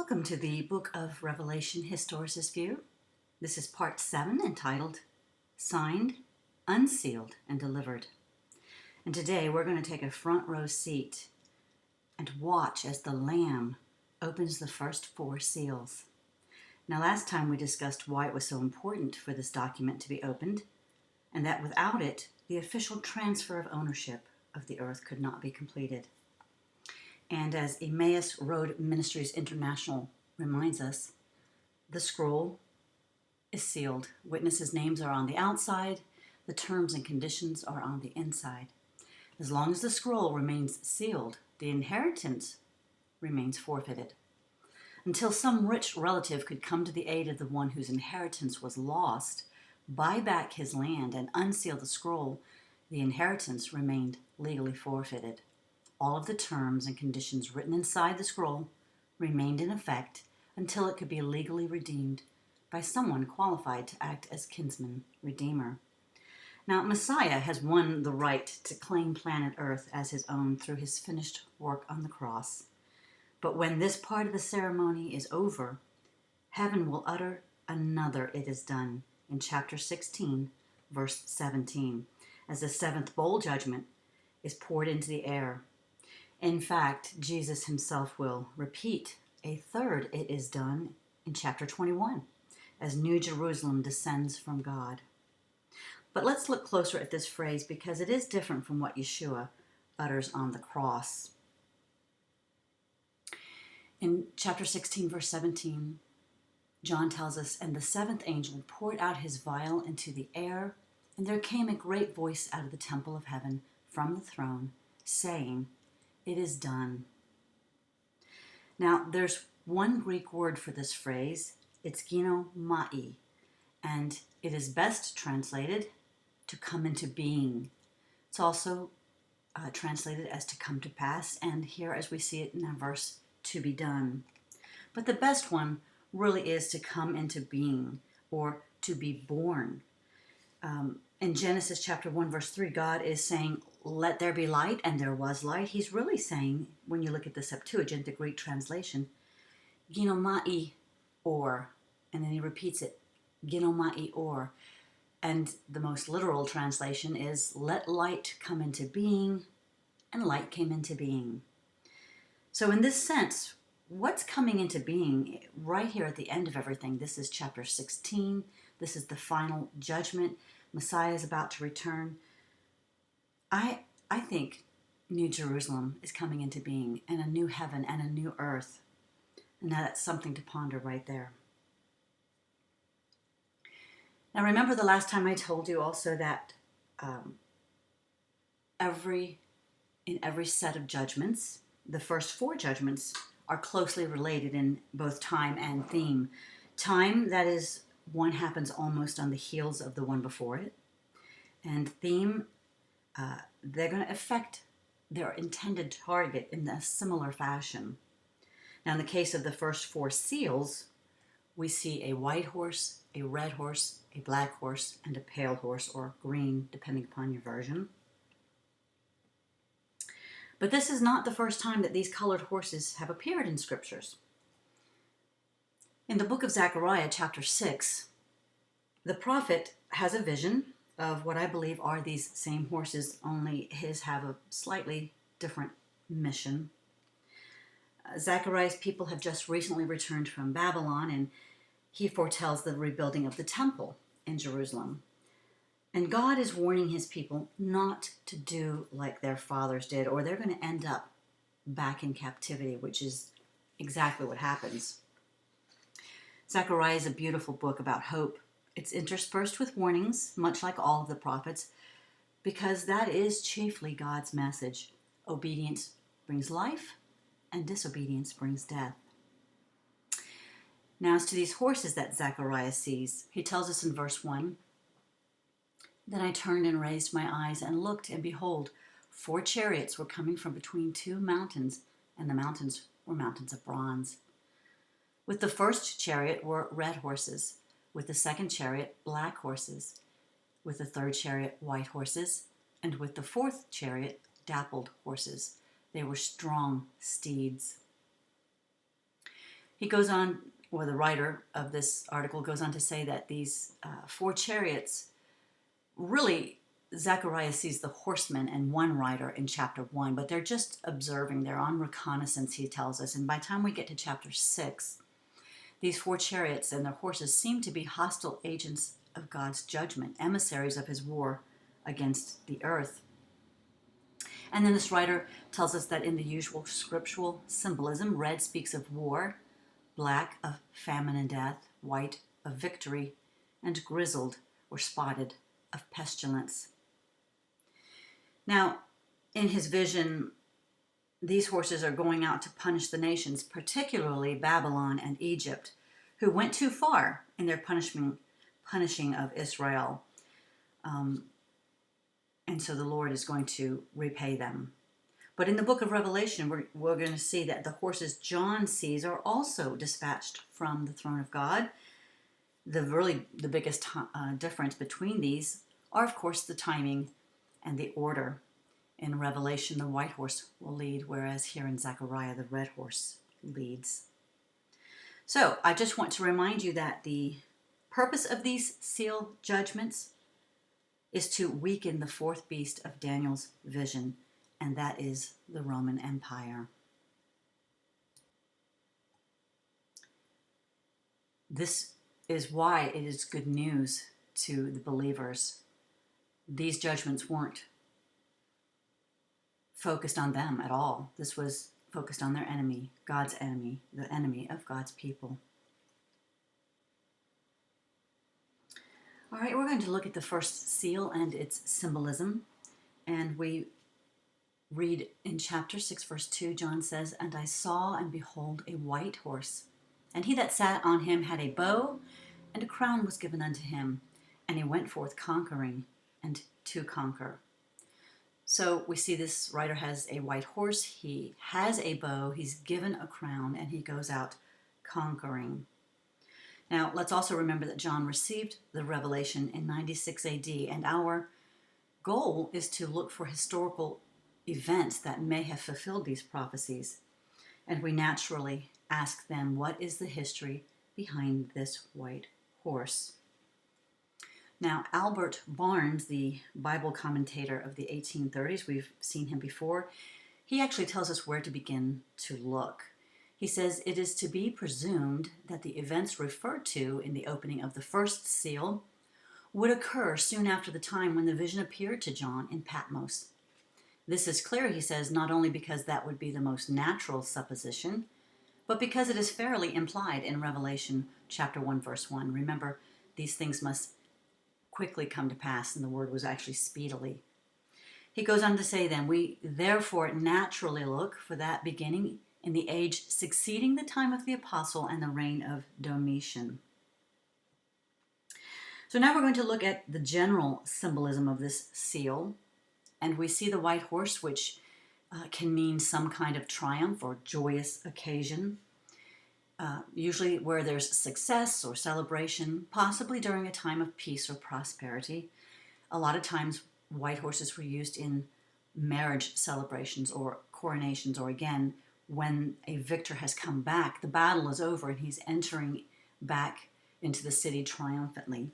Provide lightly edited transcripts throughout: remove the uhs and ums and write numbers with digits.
Welcome to the Book of Revelation Historicist View. This is part 7 entitled Signed, Unsealed, and Delivered. And today we're going to take a front row seat and watch as the Lamb opens the first 4 seals. Now last time we discussed why it was so important for this document to be opened, and that without it, the official transfer of ownership of the earth could not be completed. And as Emmaus Ministries International reminds us, the scroll is sealed. Witnesses' names are on the outside. The terms and conditions are on the inside. As long as the scroll remains sealed, the inheritance remains forfeited. Until some rich relative could come to the aid of the one whose inheritance was lost, buy back his land, and unseal the scroll, the inheritance remained legally forfeited. All of the terms and conditions written inside the scroll remained in effect until it could be legally redeemed by someone qualified to act as kinsman redeemer. Now, Messiah has won the right to claim planet Earth as his own through his finished work on the cross. But when this part of the ceremony is over, heaven will utter another "it is done" in chapter 16, verse 17, as the 7th bowl judgment is poured into the air. In fact, Jesus himself will repeat a 3rd "it is done" in chapter 21, as New Jerusalem descends from God. But let's look closer at this phrase because it is different from what Yeshua utters on the cross. In chapter 16, verse 17, John tells us, "And the 7th angel poured out his vial into the air, and there came a great voice out of the temple of heaven from the throne, saying, 'It is done.'" Now, there's one Greek word for this phrase. It's ginomai, and it is best translated to come into being. It's also translated as to come to pass, and here as we see it in our verse, to be done. But the best one really is to come into being or to be born. In Genesis chapter 1, verse 3, God is saying, "Let there be light," and there was light. He's really saying, when you look at the Septuagint, the Greek translation, ginomai or, and then he repeats it, ginomai or. And the most literal translation is, "Let light come into being," and light came into being. So in this sense, what's coming into being right here at the end of everything? This is chapter 16. This is the final judgment. Messiah is about to return. I think New Jerusalem is coming into being, and a new heaven and a new earth. And that's something to ponder right there. Now remember the last time I told you also that in every set of judgments, the first 4 judgments are closely related in both time and theme. Time, that is, one happens almost on the heels of the one before it. And theme, they're going to affect their intended target in a similar fashion. Now in the case of the first 4 seals, we see a white horse, a red horse, a black horse, and a pale horse, or green, depending upon your version. But this is not the first time that these colored horses have appeared in scriptures. In the book of Zechariah, chapter 6, the prophet has a vision of what I believe are these same horses, only his have a slightly different mission. Zechariah's people have just recently returned from Babylon, and he foretells the rebuilding of the temple in Jerusalem. And God is warning his people not to do like their fathers did, or they're going to end up back in captivity, which is exactly what happens. Zechariah is a beautiful book about hope. It's interspersed with warnings, much like all of the prophets, because that is chiefly God's message. Obedience brings life, and disobedience brings death. Now, as to these horses that Zechariah sees, he tells us in verse 1, "Then I turned and raised my eyes and looked, and behold, 4 chariots were coming from between 2 mountains, and the mountains were mountains of bronze. With the first chariot were red horses, with the second chariot black horses, with the third chariot white horses, and with the 4th chariot dappled horses. They were strong steeds." He goes on, or the writer of this article goes on to say that these 4 chariots, really, Zechariah sees the horsemen and one rider in chapter 1, but they're just observing. They're on reconnaissance, he tells us. And by the time we get to chapter 6, these 4 chariots and their horses seem to be hostile agents of God's judgment, emissaries of his war against the earth. And then this writer tells us that in the usual scriptural symbolism, red speaks of war, black of famine and death, white of victory, and grizzled or spotted of pestilence. Now, in his vision, these horses are going out to punish the nations, particularly Babylon and Egypt, who went too far in their punishing of Israel. And so the Lord is going to repay them. But in the book of Revelation, we're going to see that the horses John sees are also dispatched from the throne of God. The biggest difference between these are, of course, the timing and the order. In Revelation, the white horse will lead, whereas here in Zechariah, the red horse leads. So I just want to remind you that the purpose of these seal judgments is to weaken the 4th beast of Daniel's vision, and that is the Roman Empire. This is why it is good news to the believers. These judgments weren't focused on them at all. This was focused on their enemy, God's enemy, the enemy of God's people. All right, we're going to look at the first seal and its symbolism. And we read in chapter 6, verse 2, John says, "And I saw, and behold, a white horse. And he that sat on him had a bow, and a crown was given unto him. And he went forth conquering, and to conquer." So we see this writer has a white horse, he has a bow, he's given a crown, and he goes out conquering. Now, let's also remember that John received the revelation in 96 AD, and our goal is to look for historical events that may have fulfilled these prophecies. And we naturally ask then, what is the history behind this white horse? Now, Albert Barnes, the Bible commentator of the 1830s, we've seen him before, he actually tells us where to begin to look. He says, "It is to be presumed that the events referred to in the opening of the first seal would occur soon after the time when the vision appeared to John in Patmos. This is clear," he says, "not only because that would be the most natural supposition, but because it is fairly implied in Revelation chapter 1, verse 1. Remember, these things must quickly come to pass, and the word was actually speedily." He goes on to say then, "We therefore naturally look for that beginning in the age succeeding the time of the apostle and the reign of Domitian." So now we're going to look at the general symbolism of this seal. And we see the white horse, which can mean some kind of triumph or joyous occasion, usually where there's success or celebration, possibly during a time of peace or prosperity. A lot of times, white horses were used in marriage celebrations or coronations, or again, when a victor has come back, the battle is over and he's entering back into the city triumphantly.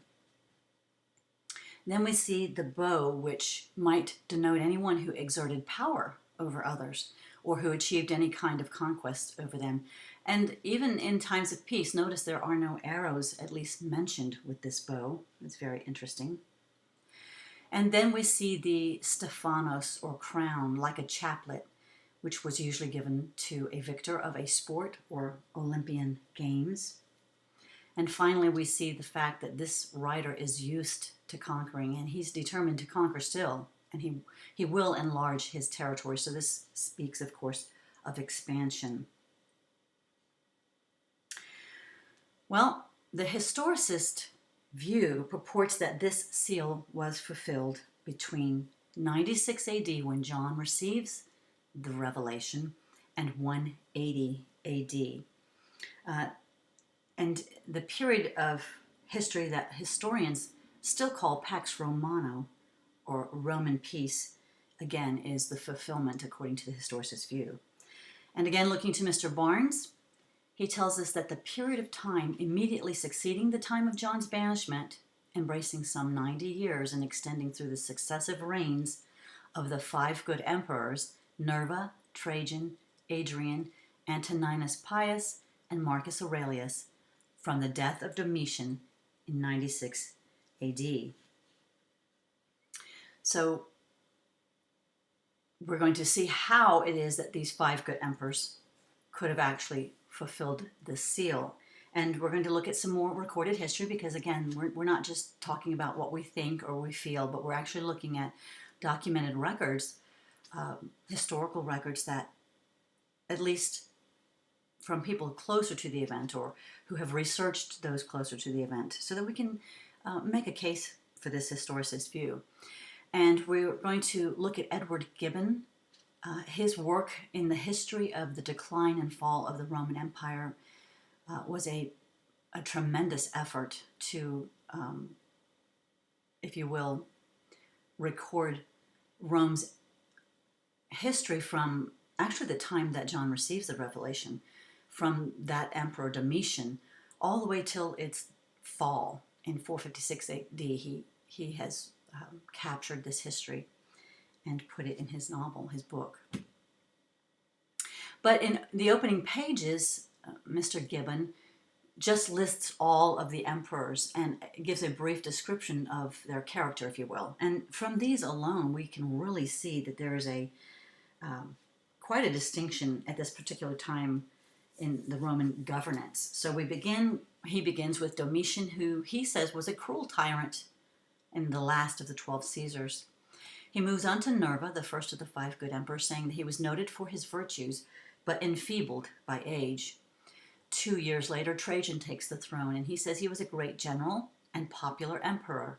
Then we see the bow, which might denote anyone who exerted power over others or who achieved any kind of conquest over them. And even in times of peace, notice there are no arrows at least mentioned with this bow. It's very interesting. And then we see the Stephanos, or crown, like a chaplet, which was usually given to a victor of a sport or Olympian games. And finally, we see the fact that this writer is used to conquering, and he's determined to conquer still, and he will enlarge his territory. So this speaks, of course, of expansion. Well, the historicist view purports that this seal was fulfilled between 96 AD, when John receives the revelation, and 180 AD. And the period of history that historians still call Pax Romana, or Roman peace, again, is the fulfillment according to the historicist view. And again, looking to Mr. Barnes, he tells us that the period of time immediately succeeding the time of John's banishment, embracing some 90 years and extending through the successive reigns of the 5 good emperors, Nerva, Trajan, Adrian, Antoninus Pius, and Marcus Aurelius, from the death of Domitian in 96 AD. So we're going to see how it is that these 5 good emperors could have actually fulfilled the seal. And we're going to look at some more recorded history because, again, we're not just talking about what we think or we feel, but we're actually looking at documented records, historical records that, at least from people closer to the event or who have researched those closer to the event, so that we can make a case for this historicist view. And we're going to look at Edward Gibbon. His work in the history of the decline and fall of the Roman Empire was a tremendous effort to, if you will, record Rome's history from actually the time that John receives the revelation, from that emperor Domitian all the way till its fall in 456 AD. He has captured this history and put it in his novel, his book. But in the opening pages, Mr. Gibbon just lists all of the emperors and gives a brief description of their character, if you will. And from these alone, we can really see that there is a quite a distinction at this particular time in the Roman governance. So he begins with Domitian, who he says was a cruel tyrant and the last of the 12 Caesars. He moves on to Nerva, the first of the 5 good emperors, saying that he was noted for his virtues, but enfeebled by age. 2 years later, Trajan takes the throne, and he says he was a great general and popular emperor.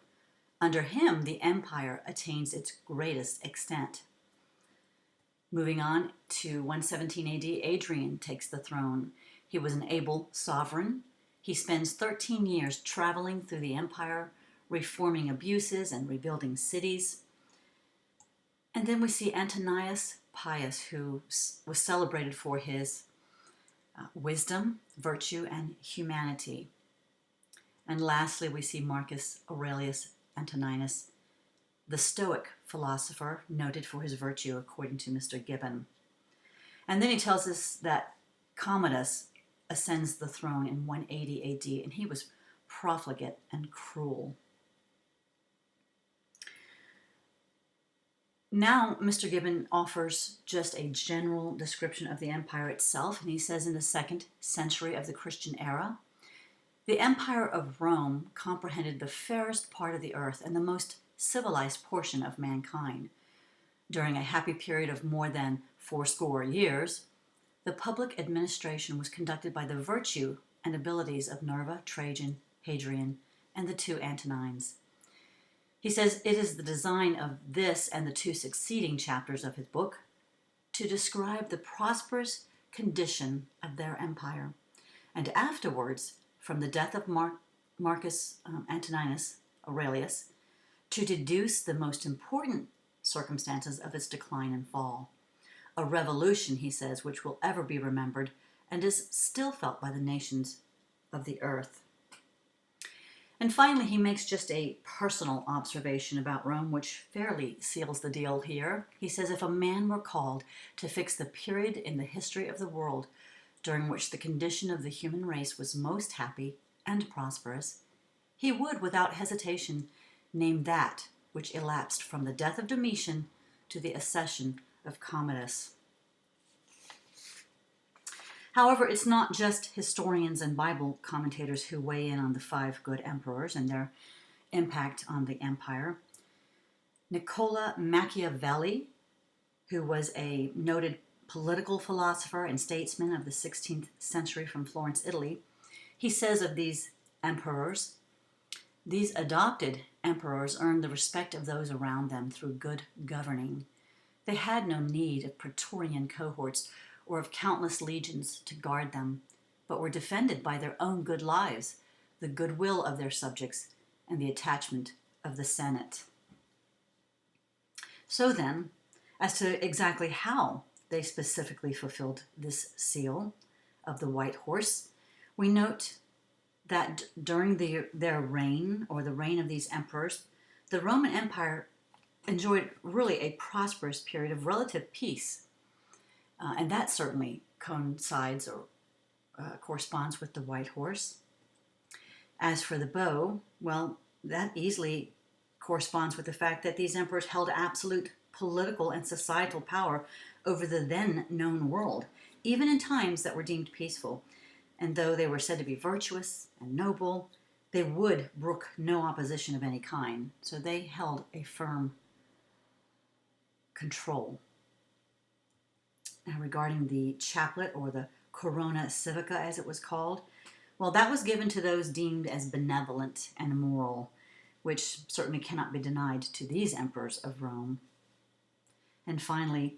Under him, the empire attains its greatest extent. Moving on to 117 AD, Adrian takes the throne. He was an able sovereign. He spends 13 years traveling through the empire, reforming abuses and rebuilding cities. And then we see Antoninus Pius, who was celebrated for his wisdom, virtue, and humanity. And lastly, we see Marcus Aurelius Antoninus, the Stoic philosopher, noted for his virtue, according to Mr. Gibbon. And then he tells us that Commodus ascends the throne in 180 AD, and he was profligate and cruel. Now, Mr. Gibbon offers just a general description of the empire itself, and he says in the 2nd century of the Christian era, the empire of Rome comprehended the fairest part of the earth and the most civilized portion of mankind. During a happy period of more than 80 years, the public administration was conducted by the virtue and abilities of Nerva, Trajan, Hadrian, and the 2 Antonines. He says it is the design of this and the 2 succeeding chapters of his book to describe the prosperous condition of their empire, and afterwards, from the death of Marcus Antoninus Aurelius, to deduce the most important circumstances of its decline and fall. A revolution, he says, which will ever be remembered and is still felt by the nations of the earth. And finally, he makes just a personal observation about Rome, which fairly seals the deal here. He says, if a man were called to fix the period in the history of the world during which the condition of the human race was most happy and prosperous, he would, without hesitation, name that which elapsed from the death of Domitian to the accession of Commodus. However, it's not just historians and Bible commentators who weigh in on the 5 good emperors and their impact on the empire. Niccolo Machiavelli, who was a noted political philosopher and statesman of the 16th century from Florence, Italy, he says of these emperors, these adopted emperors earned the respect of those around them through good governing. They had no need of praetorian cohorts or of countless legions to guard them, but were defended by their own good lives, the goodwill of their subjects, and the attachment of the Senate. So then, as to exactly how they specifically fulfilled this seal, of the white horse, we note that during their reign, or the reign of these emperors, the Roman Empire enjoyed really a prosperous period of relative peace. And that certainly coincides or corresponds with the white horse. As for the bow, well, that easily corresponds with the fact that these emperors held absolute political and societal power over the then known world, even in times that were deemed peaceful. And though they were said to be virtuous and noble, they would brook no opposition of any kind. So they held a firm control. Now, regarding the chaplet, or the corona civica as it was called, well, that was given to those deemed as benevolent and moral, which certainly cannot be denied to these emperors of Rome. And finally,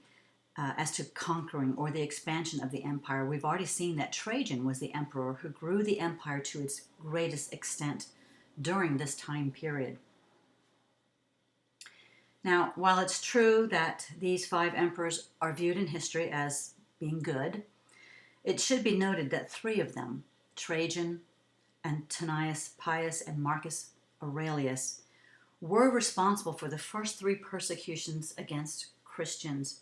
as to conquering or the expansion of the empire, we've already seen that Trajan was the emperor who grew the empire to its greatest extent during this time period. Now, while it's true that these 5 emperors are viewed in history as being good, it should be noted that 3 of them, Trajan, Antonius Pius, and Marcus Aurelius, were responsible for the first 3 persecutions against Christians,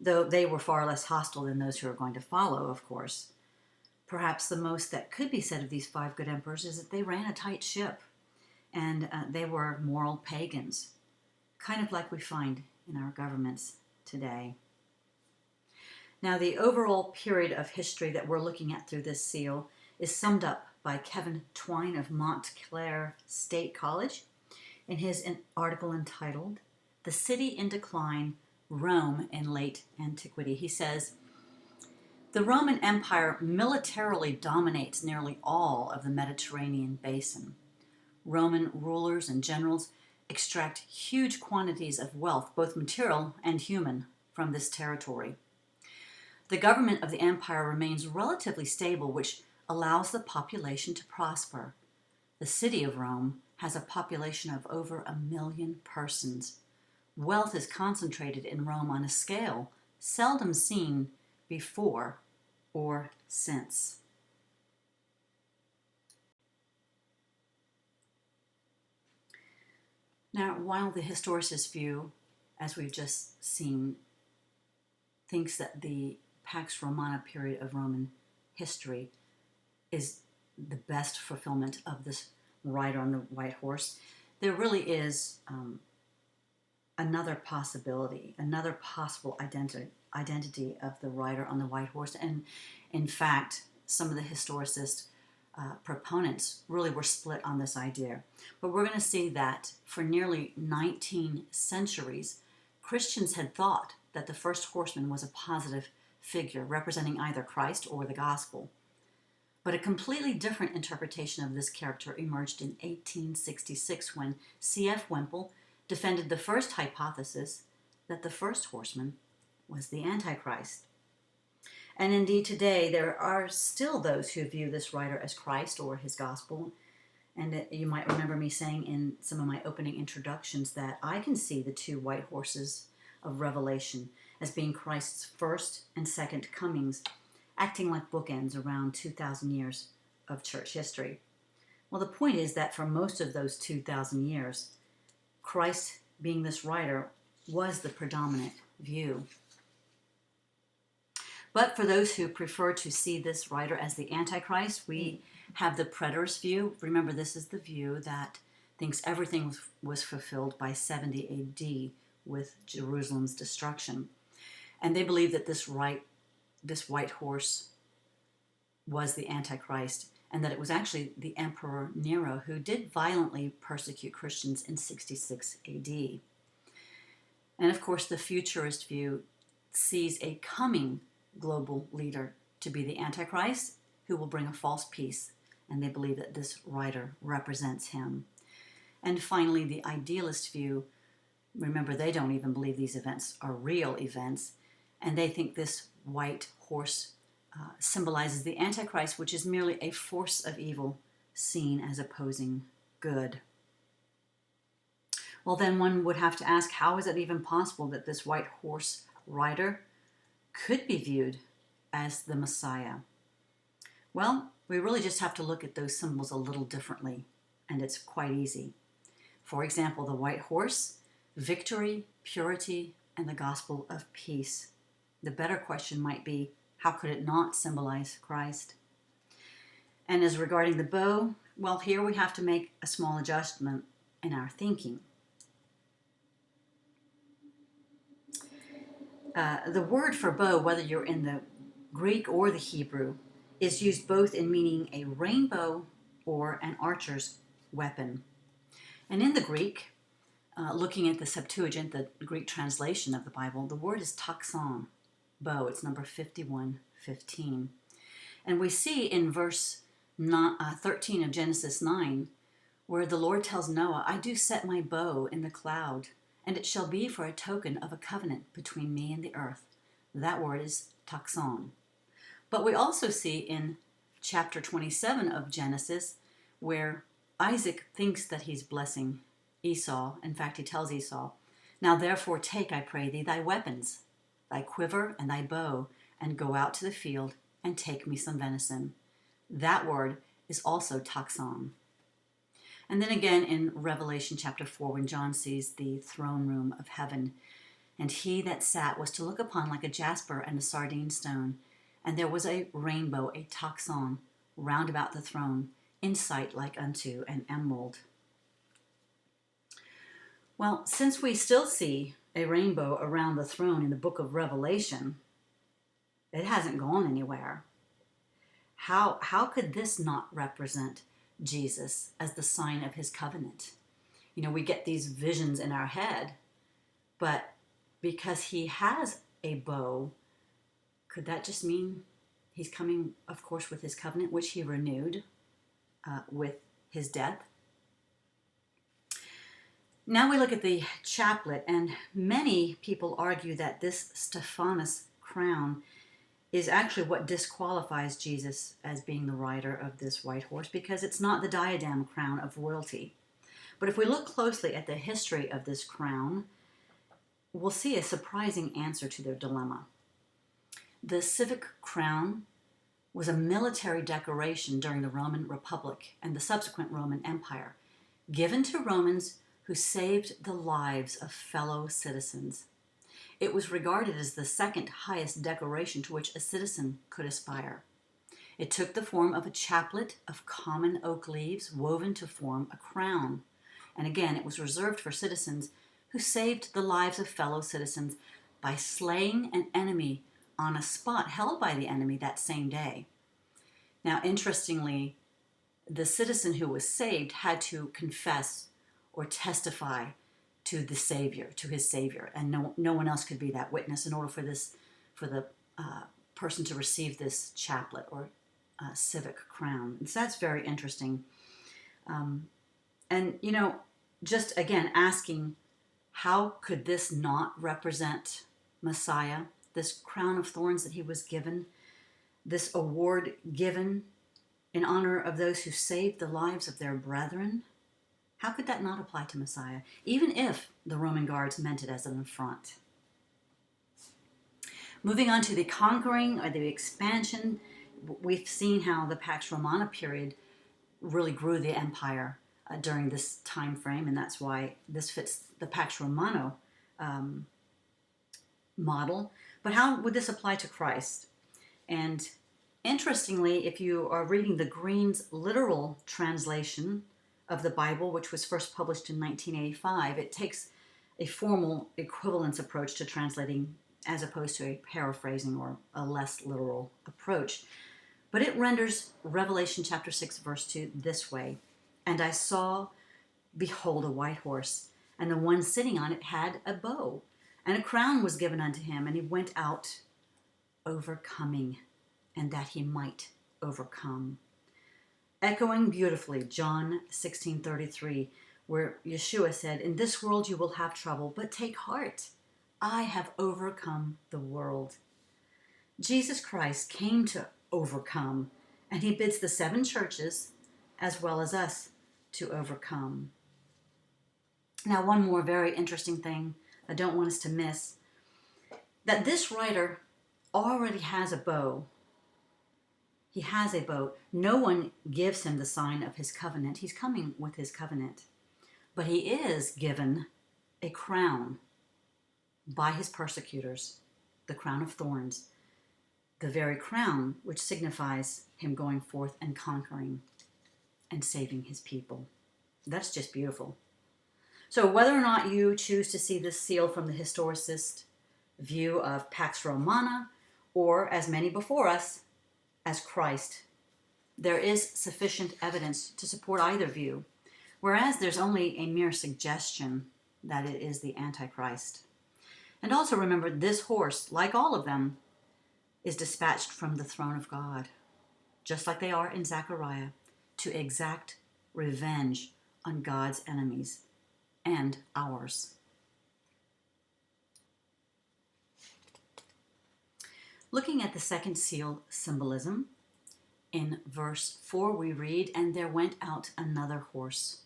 though they were far less hostile than those who are going to follow, of course. Perhaps the most that could be said of these 5 good emperors is that they ran a tight ship, and they were moral pagans, kind of like we find in our governments today. Now, the overall period of history that we're looking at through this seal is summed up by Kevin Twine of Montclair State College in his article entitled "The City in Decline, Rome in Late Antiquity." He says, "The Roman Empire militarily dominates nearly all of the Mediterranean basin. Roman rulers and generals extract huge quantities of wealth, both material and human, from this territory. The government of the empire remains relatively stable, which allows the population to prosper. The city of Rome has a population of over 1 million persons. Wealth is concentrated in Rome on a scale seldom seen before or since." Now, while the Historicist View, as we've just seen, thinks that the Pax Romana period of Roman history is the best fulfillment of this rider on the white horse, there really is another possibility, another possible identity of the rider on the white horse. And in fact, some of the historicist proponents really were split on this idea. But we're going to see that for nearly 19 centuries, Christians had thought that the first horseman was a positive figure representing either Christ or the gospel. But a completely different interpretation of this character emerged in 1866 when C.F. Wemple defended the first hypothesis that the first horseman was the Antichrist. And indeed today there are still those who view this rider as Christ or his gospel. And you might remember me saying in some of my opening introductions that I can see the 2 white horses of Revelation as being Christ's first and second comings, acting like bookends around 2,000 years of church history. Well, the point is that for most of those 2,000 years, Christ, being this rider, was the predominant view. But for those who prefer to see this rider as the Antichrist, we have the preterist view. Remember, this is the view that thinks everything was fulfilled by 70 AD with Jerusalem's destruction. And they believe that this white horse was the Antichrist, and that it was actually the Emperor Nero who did violently persecute Christians in 66 AD. And of course, the futurist view sees a coming global leader to be the Antichrist, who will bring a false peace, and they believe that this rider represents him. And finally, the idealist view, remember, they don't even believe these events are real events, and they think this white horse symbolizes the Antichrist, which is merely a force of evil seen as opposing good. Well, then one would have to ask, how is it even possible that this white horse rider could be viewed as the Messiah? Well, we really just have to look at those symbols a little differently, and it's quite easy. For example, the white horse, victory, purity, and the gospel of peace. The better question might be, how could it not symbolize Christ? And as regarding the bow, well, here we have to make a small adjustment in our thinking. The word for bow, whether you're in the Greek or the Hebrew, is used both in meaning a rainbow or an archer's weapon. And in the Greek, looking at the Septuagint, the Greek translation of the Bible, the word is taxon, bow. It's number 5115. And we see in verse 13 of Genesis 9, where the Lord tells Noah, I do set my bow in the cloud, and it shall be for a token of a covenant between me and the earth. That word is taxon. But we also see in chapter 27 of Genesis, where Isaac thinks that he's blessing Esau. In fact, he tells Esau, now therefore take, I pray thee, thy weapons, thy quiver and thy bow, and go out to the field and take me some venison. That word is also taxon. And then again in Revelation chapter 4, when John sees the throne room of heaven, and he that sat was to look upon like a jasper and a sardine stone, and there was a rainbow, a taxon, round about the throne, in sight like unto an emerald. Well, since we still see a rainbow around the throne in the book of Revelation, it hasn't gone anywhere. How could this not represent Jesus as the sign of his covenant? You know, we get these visions in our head, but because he has a bow, could that just mean he's coming, of course, with his covenant, which he renewed with his death? Now we look at the chaplet, and many people argue that this Stephanos crown is actually what disqualifies Jesus as being the rider of this white horse, because it's not the diadem crown of royalty. But if we look closely at the history of this crown, we'll see a surprising answer to their dilemma. The civic crown was a military decoration during the Roman Republic and the subsequent Roman Empire, given to Romans who saved the lives of fellow citizens. It was regarded as the second highest decoration to which a citizen could aspire. It took the form of a chaplet of common oak leaves woven to form a crown. And again, it was reserved for citizens who saved the lives of fellow citizens by slaying an enemy on a spot held by the enemy that same day. Now, interestingly, the citizen who was saved had to confess or testify to the Savior, to his Savior, and no one else could be that witness in order for the person to receive this chaplet or civic crown. And so that's very interesting. And you know, just again asking, how could this not represent Messiah? This crown of thorns that he was given, this award given in honor of those who saved the lives of their brethren. How could that not apply to Messiah, even if the Roman guards meant it as an affront? Moving on to the conquering or the expansion, we've seen how the Pax Romana period really grew the empire during this time frame, and that's why this fits the Pax Romana model. But how would this apply to Christ? And interestingly, if you are reading the Green's literal translation of the Bible, which was first published in 1985, it takes a formal equivalence approach to translating as opposed to a paraphrasing or a less literal approach. But it renders Revelation chapter 6, verse 2 this way: And I saw, behold, a white horse, and the one sitting on it had a bow, and a crown was given unto him, and he went out overcoming, and that he might overcome. Echoing beautifully John 16:33, where Yeshua said, In this world you will have trouble, but take heart, I have overcome the world. Jesus Christ came to overcome, and he bids the 7 churches, as well as us, to overcome. Now, one more very interesting thing I don't want us to miss, that this writer already has a bow He has a boat. No one gives him the sign of his covenant. He's coming with his covenant. But he is given a crown by his persecutors, the crown of thorns, the very crown which signifies him going forth and conquering and saving his people. That's just beautiful. So whether or not you choose to see this seal from the historicist view of Pax Romana, or as many before us, as Christ, there is sufficient evidence to support either view, whereas there's only a mere suggestion that it is the Antichrist. And also remember, this horse, like all of them, is dispatched from the throne of God, just like they are in Zechariah, to exact revenge on God's enemies and ours. Looking at the second seal symbolism, in verse 4 we read, "And there went out another horse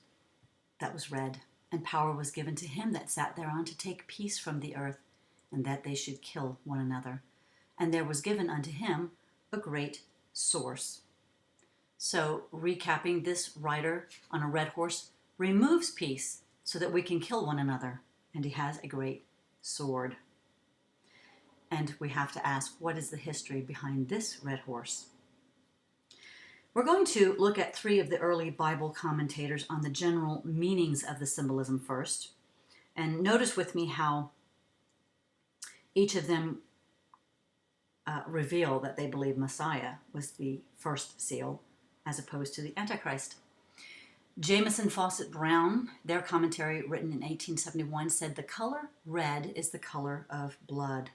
that was red, and power was given to him that sat thereon to take peace from the earth, and that they should kill one another. And there was given unto him a great source." So, recapping, this rider on a red horse removes peace so that we can kill one another, and he has a great sword. And we have to ask, what is the history behind this red horse? We're going to look at 3 of the early Bible commentators on the general meanings of the symbolism first. And notice with me how each of them reveal that they believe Messiah was the first seal, as opposed to the Antichrist. Jameson Fawcett Brown, their commentary written in 1871, said the color red is the color of blood.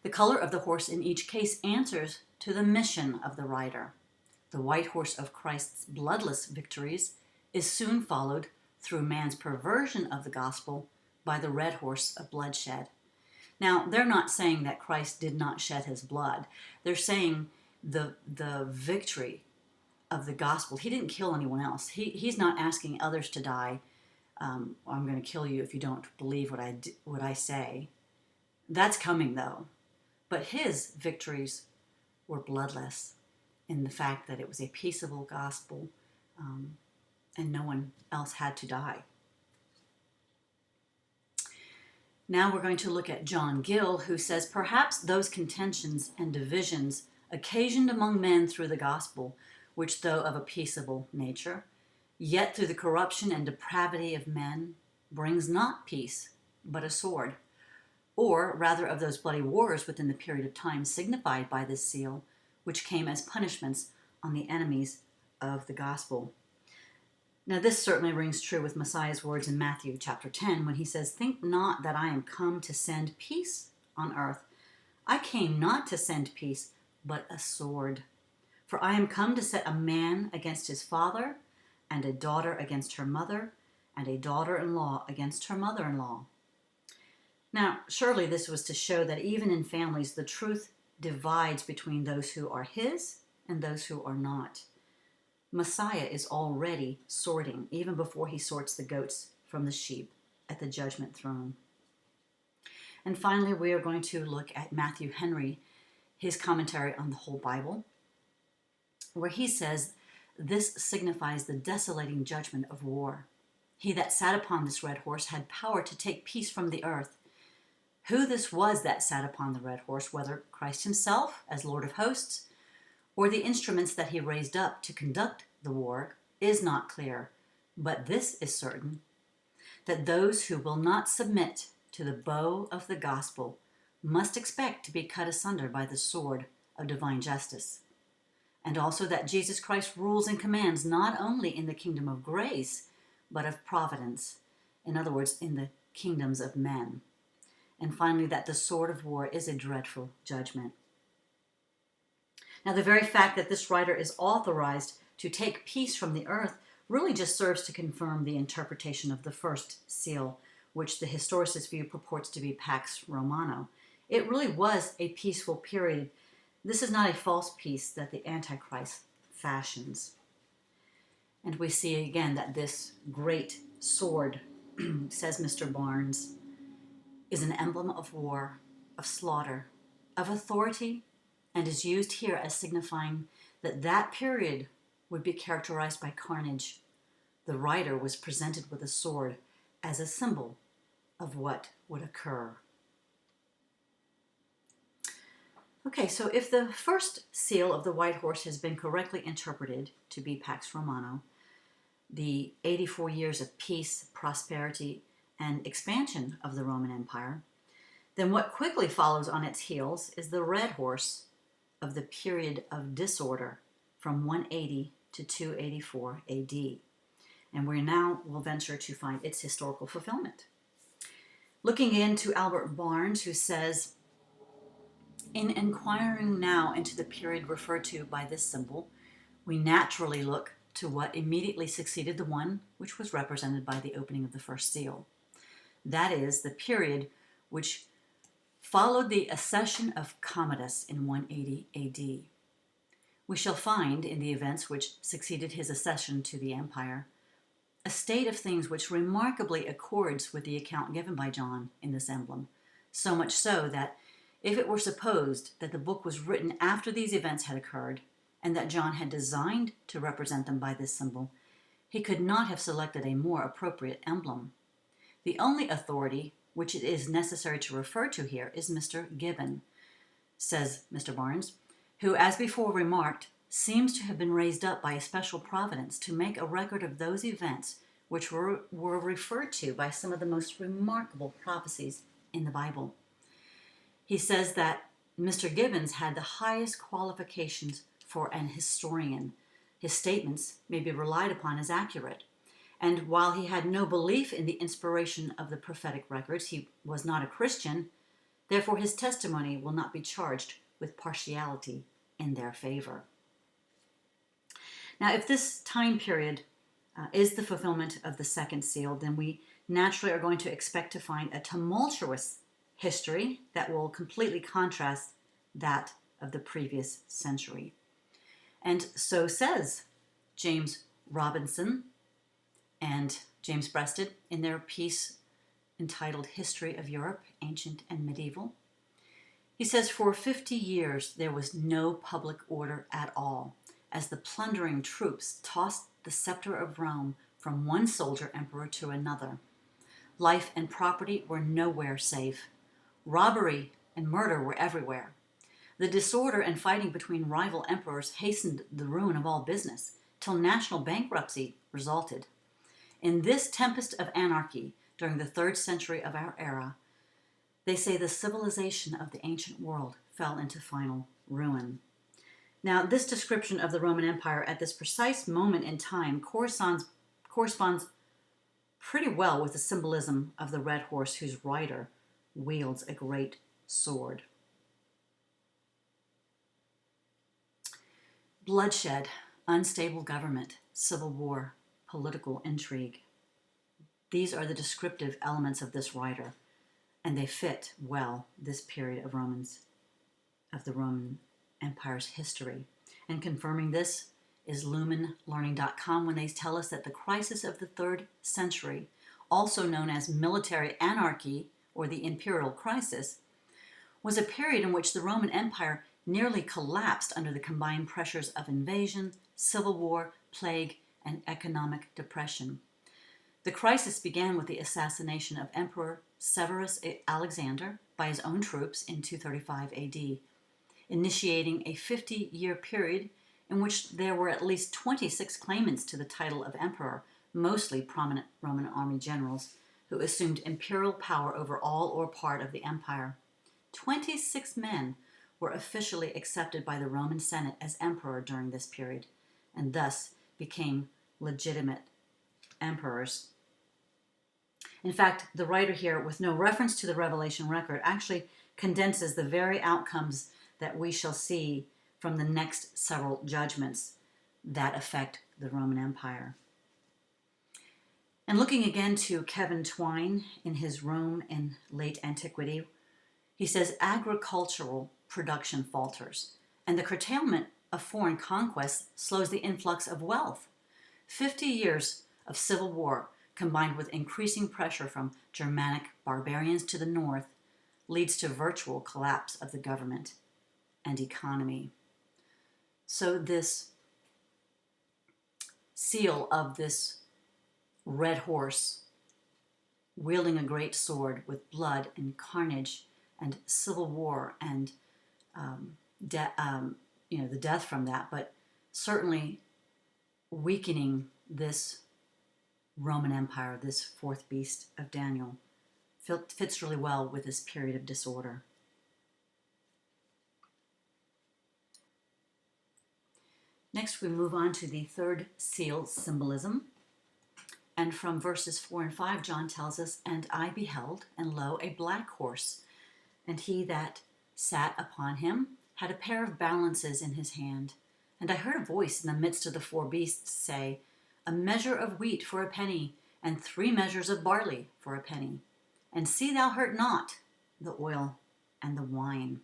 The color of the horse in each case answers to the mission of the rider. The white horse of Christ's bloodless victories is soon followed through man's perversion of the gospel by the red horse of bloodshed. Now, they're not saying that Christ did not shed his blood. They're saying the victory of the gospel. He didn't kill anyone else. He's not asking others to die. I'm going to kill you if you don't believe what I say. That's coming, though. But his victories were bloodless in the fact that it was a peaceable gospel, and no one else had to die. Now we're going to look at John Gill, who says, perhaps those contentions and divisions occasioned among men through the gospel, which though of a peaceable nature, yet through the corruption and depravity of men, brings not peace, but a sword, or rather of those bloody wars within the period of time signified by this seal, which came as punishments on the enemies of the gospel. Now this certainly rings true with Messiah's words in Matthew chapter 10 when he says, "Think not that I am come to send peace on earth. I came not to send peace, but a sword. For I am come to set a man against his father, and a daughter against her mother, and a daughter-in-law against her mother-in-law." Now, surely this was to show that even in families, the truth divides between those who are his and those who are not. Messiah is already sorting, even before he sorts the goats from the sheep at the judgment throne. And finally, we are going to look at Matthew Henry, his commentary on the whole Bible, where he says, this signifies the desolating judgment of war. He that sat upon this red horse had power to take peace from the earth. Who this was that sat upon the red horse, whether Christ himself as Lord of hosts, or the instruments that he raised up to conduct the war, is not clear. But this is certain, that those who will not submit to the bow of the gospel must expect to be cut asunder by the sword of divine justice. And also that Jesus Christ rules and commands not only in the kingdom of grace, but of providence. In other words, in the kingdoms of men. And finally, that the sword of war is a dreadful judgment. Now, the very fact that this writer is authorized to take peace from the earth really just serves to confirm the interpretation of the first seal, which the historicist view purports to be Pax Romana. It really was a peaceful period. This is not a false peace that the Antichrist fashions. And we see again that this great sword, says Mr. Barnes, is an emblem of war, of slaughter, of authority, and is used here as signifying that that period would be characterized by carnage. The writer was presented with a sword as a symbol of what would occur. Okay, so if the first seal of the white horse has been correctly interpreted to be Pax Romana, the 84 years of peace, prosperity, and expansion of the Roman Empire, then what quickly follows on its heels is the red horse of the period of disorder from 180 to 284 AD. And we now will venture to find its historical fulfillment. Looking into Albert Barnes, who says, in inquiring now into the period referred to by this symbol, we naturally look to what immediately succeeded the one which was represented by the opening of the first seal. That is, the period which followed the accession of Commodus in 180 AD. We shall find, in the events which succeeded his accession to the empire, a state of things which remarkably accords with the account given by John in this emblem, so much so that if it were supposed that the book was written after these events had occurred, and that John had designed to represent them by this symbol, he could not have selected a more appropriate emblem. The only authority which it is necessary to refer to here is Mr. Gibbon, says Mr. Barnes, who, as before remarked, seems to have been raised up by a special providence to make a record of those events which were referred to by some of the most remarkable prophecies in the Bible. He says that Mr. Gibbons had the highest qualifications for an historian. His statements may be relied upon as accurate. And while he had no belief in the inspiration of the prophetic records, he was not a Christian, therefore his testimony will not be charged with partiality in their favor. Now, if this time period is the fulfillment of the second seal, then we naturally are going to expect to find a tumultuous history that will completely contrast that of the previous century. And so says James Robinson and James Breasted in their piece entitled History of Europe, Ancient and Medieval. He says, for 50 years there was no public order at all, as the plundering troops tossed the scepter of Rome from one soldier emperor to another. Life and property were nowhere safe. Robbery and murder were everywhere. The disorder and fighting between rival emperors hastened the ruin of all business, till national bankruptcy resulted. In this tempest of anarchy, during the 3rd century of our era, they say the civilization of the ancient world fell into final ruin. Now, this description of the Roman Empire at this precise moment in time corresponds pretty well with the symbolism of the red horse whose rider wields a great sword. Bloodshed, unstable government, civil war, political intrigue. These are the descriptive elements of this writer, and they fit well this period of the Roman Empire's history. And confirming this is lumenlearning.com when they tell us that the crisis of the 3rd century, also known as military anarchy or the imperial crisis, was a period in which the Roman Empire nearly collapsed under the combined pressures of invasion, civil war, plague, and economic depression. The crisis began with the assassination of Emperor Severus Alexander by his own troops in 235 AD, initiating a 50-year period in which there were at least 26 claimants to the title of emperor, mostly prominent Roman army generals, who assumed imperial power over all or part of the empire. 26 men were officially accepted by the Roman Senate as emperor during this period, and thus became legitimate emperors. In fact, the writer here, with no reference to the Revelation record, actually condenses the very outcomes that we shall see from the next several judgments that affect the Roman Empire. And looking again to Kevin Twine in his Rome in Late Antiquity, he says agricultural production falters, and the curtailment of foreign conquests slows the influx of wealth. 50 years of civil war, combined with increasing pressure from Germanic barbarians to the north, leads to virtual collapse of the government and economy. So this seal of this red horse wielding a great sword with blood and carnage and civil war and the death from that, but certainly weakening this Roman Empire, this fourth beast of Daniel, fits really well with this period of disorder. Next, we move on to the third seal symbolism. And from verses 4 and 5, John tells us, "And I beheld, and lo, a black horse, and he that sat upon him had a pair of balances in his hand. And I heard a voice in the midst of the four beasts say, A measure of wheat for a penny, and 3 measures of barley for a penny. And see thou hurt not the oil and the wine."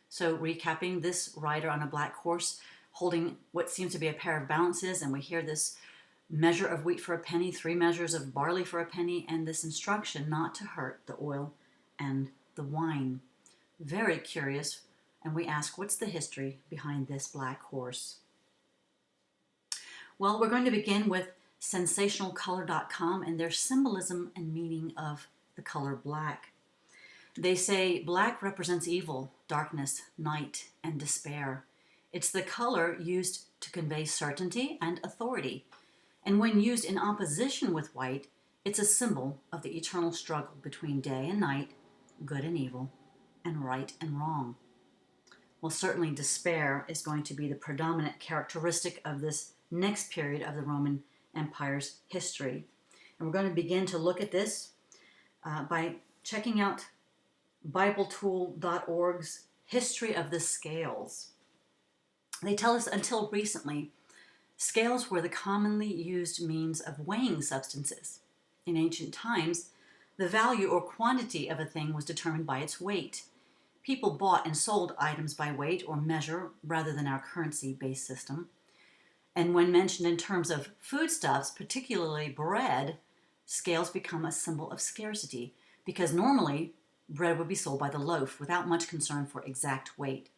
So recapping, this rider on a black horse holding what seems to be a pair of balances, and we hear this measure of wheat for a penny, 3 measures of barley for a penny, and this instruction not to hurt the oil and the wine. Very curious, and we ask, what's the history behind this black horse? Well, we're going to begin with sensationalcolor.com and their symbolism and meaning of the color black. They say black represents evil, darkness, night, and despair. It's the color used to convey certainty and authority. And when used in opposition with white, it's a symbol of the eternal struggle between day and night, good and evil, and right and wrong. Well, certainly despair is going to be the predominant characteristic of this next period of the Roman Empire's history. And we're going to begin to look at this by checking out BibleTool.org's History of the Scales. They tell us until recently, scales were the commonly used means of weighing substances. In ancient times, the value or quantity of a thing was determined by its weight. People bought and sold items by weight or measure rather than our currency-based system. And when mentioned in terms of foodstuffs, particularly bread, scales become a symbol of scarcity because normally bread would be sold by the loaf without much concern for exact weight.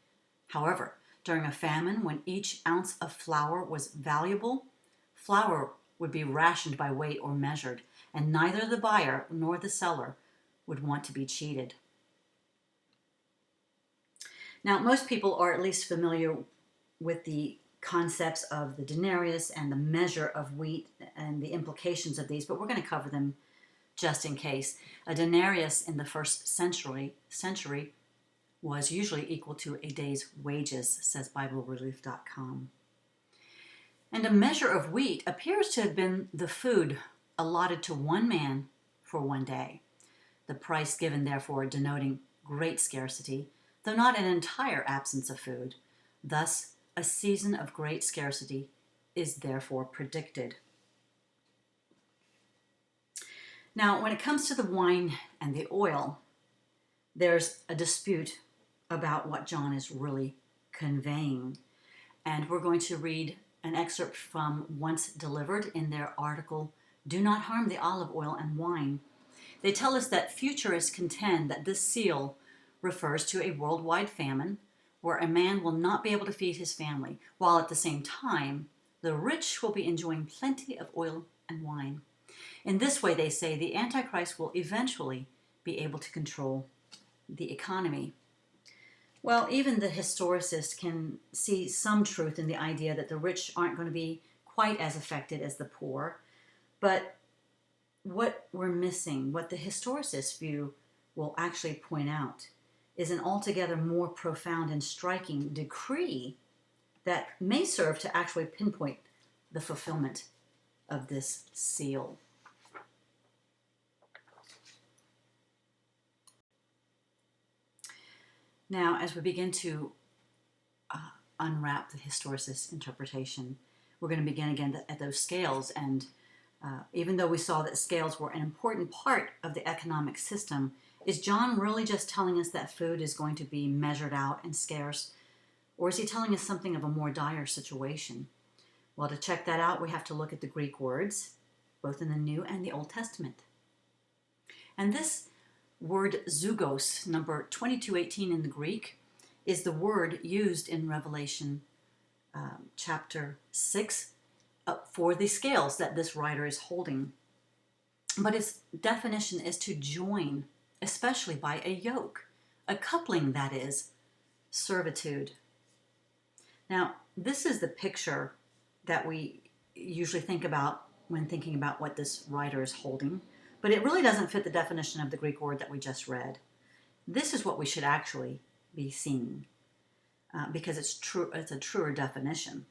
However, during a famine, when each ounce of flour was valuable, flour would be rationed by weight or measured, and neither the buyer nor the seller would want to be cheated. Now, most people are at least familiar with the concepts of the denarius and the measure of wheat and the implications of these, but we're going to cover them just in case. A denarius in the first century was usually equal to a day's wages, says BibleRelief.com. And a measure of wheat appears to have been the food allotted to one man for one day. The price given, therefore, denoting great scarcity, though not an entire absence of food. Thus, a season of great scarcity is therefore predicted. Now, when it comes to the wine and the oil, there's a dispute about what John is really conveying. And we're going to read an excerpt from Once Delivered in their article, "Do Not Harm the Olive Oil and Wine." They tell us that futurists contend that this seal refers to a worldwide famine where a man will not be able to feed his family, while at the same time, the rich will be enjoying plenty of oil and wine. In this way, they say, the Antichrist will eventually be able to control the economy. Well, even the historicist can see some truth in the idea that the rich aren't going to be quite as affected as the poor. But what we're missing, what the historicist view will actually point out, is an altogether more profound and striking decree that may serve to actually pinpoint the fulfillment of this seal. Now, as we begin to unwrap the historicist interpretation, we're going to begin again at those scales. And even though we saw that scales were an important part of the economic system, is John really just telling us that food is going to be measured out and scarce? Or is he telling us something of a more dire situation? Well, to check that out, we have to look at the Greek words, both in the New and the Old Testament. And this word zugos, number 2218 in the Greek, is the word used in Revelation chapter 6 for the scales that this writer is holding. But its definition is to join, especially by a yoke, a coupling, that is, servitude. Now, this is the picture that we usually think about when thinking about what this writer is holding, but it really doesn't fit the definition of the Greek word that we just read. This is what we should actually be seeing, because it's a truer definition.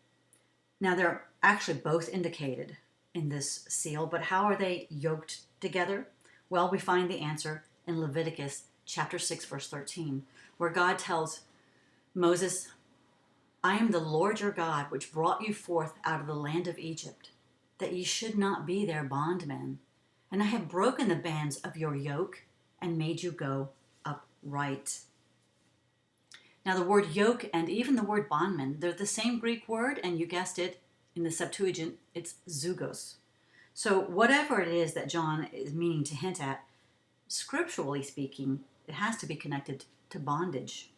Now, they're actually both indicated in this seal, but how are they yoked together? Well, we find the answer in Leviticus chapter 6, verse 13, where God tells Moses, I am the Lord your God, which brought you forth out of the land of Egypt, that ye should not be their bondmen. And I have broken the bands of your yoke and made you go upright. Now, the word yoke and even the word bondman, they're the same Greek word, and you guessed it, in the Septuagint, it's zugos. So whatever it is that John is meaning to hint at, scripturally speaking, it has to be connected to bondage.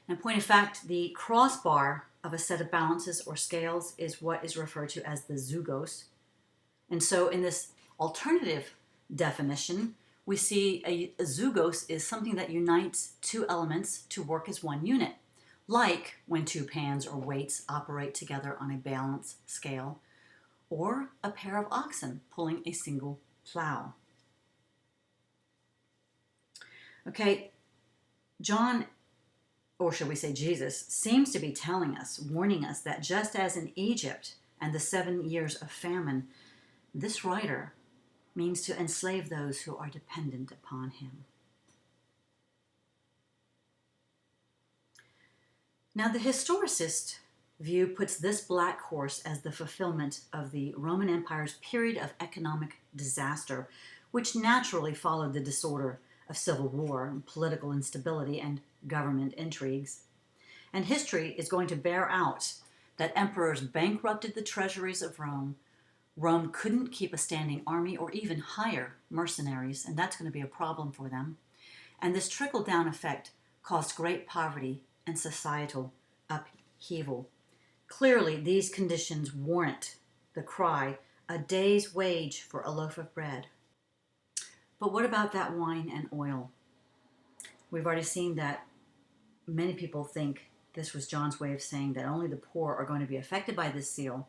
In point of fact, the crossbar of a set of balances or scales is what is referred to as the zugos. And so in this alternative definition, we see a zugos is something that unites two elements to work as one unit, like when two pans or weights operate together on a balance scale, or a pair of oxen pulling a single plow. Okay, John, or should we say Jesus, seems to be telling us, warning us that just as in Egypt and the 7 years of famine, this writer means to enslave those who are dependent upon him. Now, the historicist view puts this black horse as the fulfillment of the Roman Empire's period of economic disaster, which naturally followed the disorder of civil war and political instability and government intrigues. And history is going to bear out that emperors bankrupted the treasuries of Rome. Rome couldn't keep a standing army or even hire mercenaries, and that's going to be a problem for them. And this trickle-down effect caused great poverty and societal upheaval. Clearly, these conditions warrant the cry, a day's wage for a loaf of bread. But what about that wine and oil? We've already seen that many people think this was John's way of saying that only the poor are going to be affected by this seal.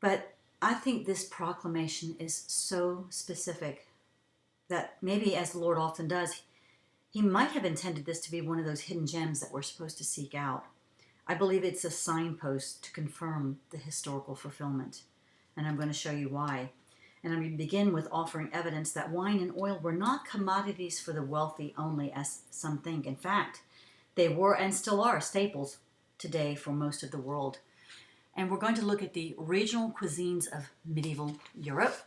But I think this proclamation is so specific that maybe, as the Lord often does, he might have intended this to be one of those hidden gems that we're supposed to seek out. I believe it's a signpost to confirm the historical fulfillment, and I'm going to show you why. And I'm going to begin with offering evidence that wine and oil were not commodities for the wealthy only, as some think. In fact, they were and still are staples today for most of the world. And we're going to look at the regional cuisines of medieval Europe.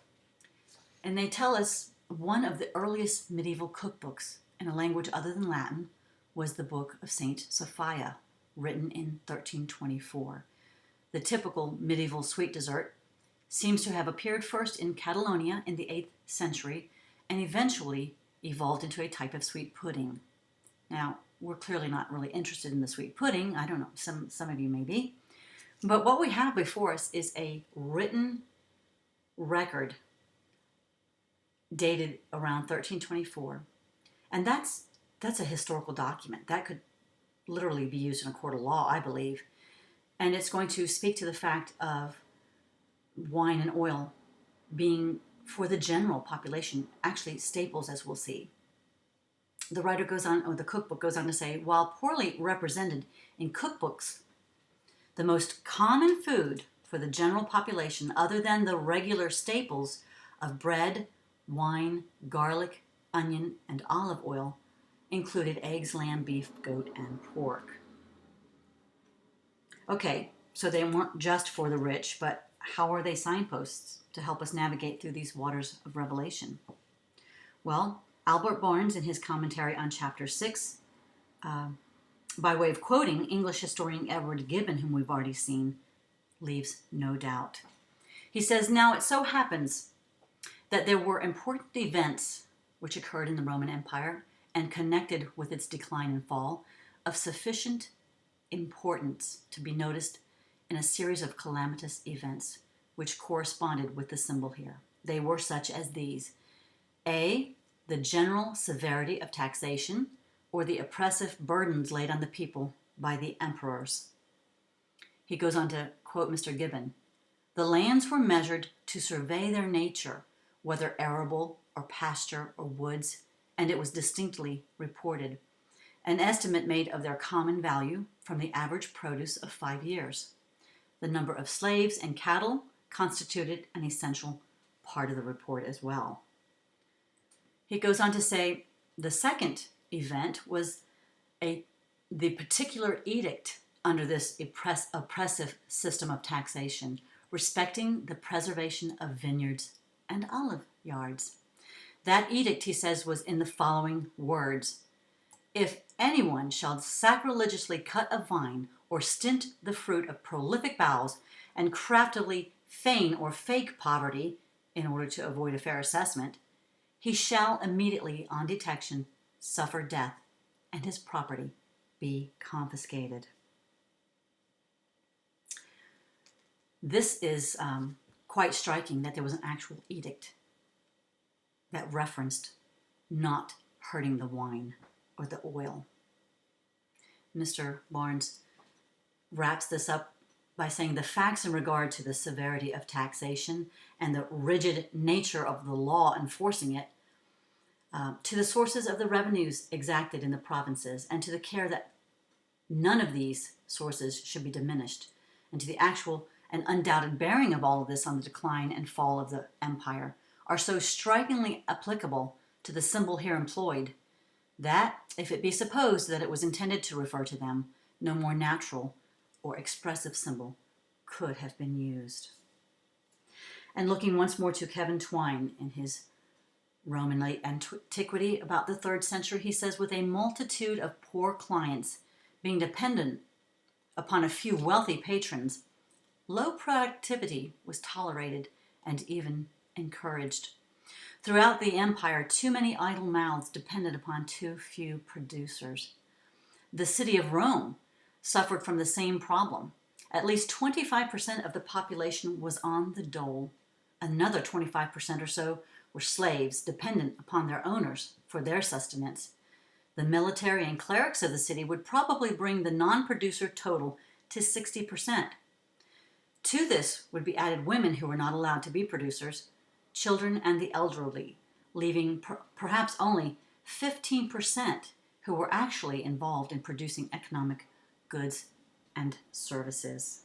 And they tell us one of the earliest medieval cookbooks in a language other than Latin was the book of Saint Sophia, written in 1324. The typical medieval sweet dessert seems to have appeared first in Catalonia in the 8th century and eventually evolved into a type of sweet pudding. Now, we're clearly not really interested in the sweet pudding. I don't know, some of you may be. But what we have before us is a written record dated around 1324. And that's a historical document. That could literally be used in a court of law, I believe. And it's going to speak to the fact of wine and oil being, for the general population, actually staples, as we'll see. The writer goes on, or the cookbook goes on to say, while poorly represented in cookbooks, the most common food for the general population, other than the regular staples of bread, wine, garlic, onion, and olive oil, included eggs, lamb, beef, goat, and pork. Okay, so they weren't just for the rich, but how are they signposts to help us navigate through these waters of Revelation? Well, Albert Barnes, in his commentary on chapter 6, by way of quoting English historian Edward Gibbon, whom we've already seen, leaves no doubt. He says, now it so happens that there were important events which occurred in the Roman Empire, and connected with its decline and fall, of sufficient importance to be noticed in a series of calamitous events which corresponded with the symbol here. They were such as these: A, the general severity of taxation, or the oppressive burdens laid on the people by the emperors. He goes on to quote Mr. Gibbon: the lands were measured to survey their nature, whether arable or pasture or woods, and it was distinctly reported, an estimate made of their common value from the average produce of 5 years. The number of slaves and cattle constituted an essential part of the report as well. He goes on to say the second event was the particular edict under this oppressive system of taxation, respecting the preservation of vineyards and olive yards. That edict, he says, was in the following words: if anyone shall sacrilegiously cut a vine or stint the fruit of prolific boughs and craftily feign or fake poverty in order to avoid a fair assessment, he shall immediately, on detection, suffer death, and his property be confiscated. This is quite striking that there was an actual edict that referenced not hurting the wine or the oil. Mr. Barnes wraps this up by saying the facts in regard to the severity of taxation and the rigid nature of the law enforcing it, to the sources of the revenues exacted in the provinces, and to the care that none of these sources should be diminished, and to the actual and undoubted bearing of all of this on the decline and fall of the empire, are so strikingly applicable to the symbol here employed that, if it be supposed that it was intended to refer to them, no more natural or expressive symbol could have been used. And looking once more to Kevin Twine in his Roman late antiquity about the 3rd century, he says, with a multitude of poor clients being dependent upon a few wealthy patrons, low productivity was tolerated and even encouraged. Throughout the empire, too many idle mouths depended upon too few producers. The city of Rome suffered from the same problem. At least 25% of the population was on the dole. Another 25% or so were slaves dependent upon their owners for their sustenance. The military and clerics of the city would probably bring the non-producer total to 60%. To this would be added women who were not allowed to be producers, children, and the elderly, leaving perhaps only 15% who were actually involved in producing economic goods and services.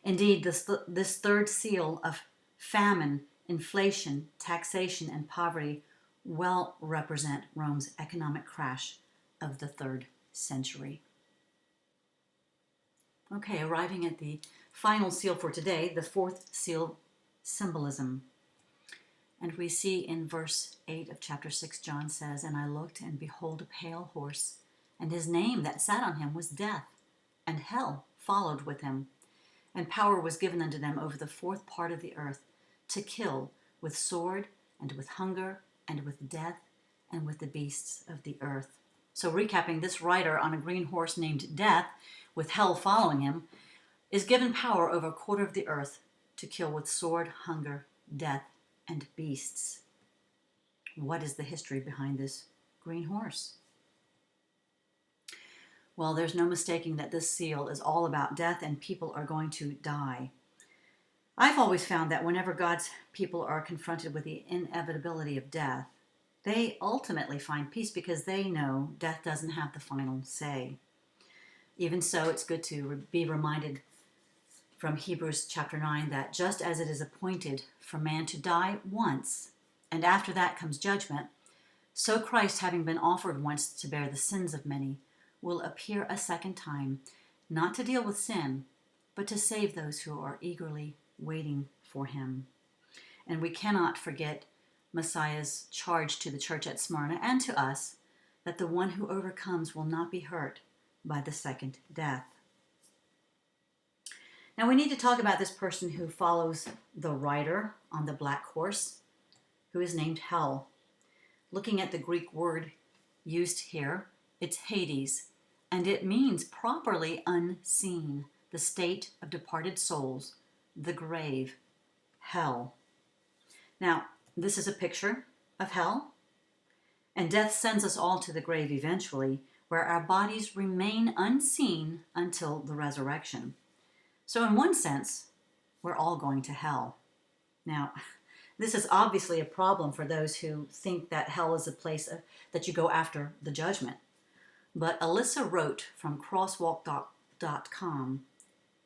Indeed, this third seal of famine, inflation, taxation, and poverty well represent Rome's economic crash of the 3rd century. Okay, arriving at the final seal for today, the 4th seal, symbolism. And we see in verse 8 of chapter 6, John says, and I looked, and behold, a pale horse, and his name that sat on him was Death, and hell followed with him. And power was given unto them over the 4th part of the earth, to kill with sword, and with hunger, and with death, and with the beasts of the earth. So recapping, this rider on a green horse named Death, with hell following him, is given power over a quarter of the earth to kill with sword, hunger, death, and beasts. What is the history behind this green horse? Well, there's no mistaking that this seal is all about death, and people are going to die. I've always found that whenever God's people are confronted with the inevitability of death, they ultimately find peace because they know death doesn't have the final say. Even so, it's good to be reminded from Hebrews chapter 9 that just as it is appointed for man to die once, and after that comes judgment, so Christ, having been offered once to bear the sins of many, will appear a second time, not to deal with sin, but to save those who are eagerly waiting for him. And we cannot forget Messiah's charge to the church at Smyrna and to us that the one who overcomes will not be hurt by the second death. Now we need to talk about this person who follows the rider on the black horse, who is named Hell. Looking at the Greek word used here, it's Hades, and it means properly unseen, the state of departed souls, the grave, hell. Now, this is a picture of hell, and death sends us all to the grave eventually, where our bodies remain unseen until the resurrection. So in one sense, we're all going to hell. Now, this is obviously a problem for those who think that hell is a place that you go after the judgment. But Alyssa wrote from crosswalk.com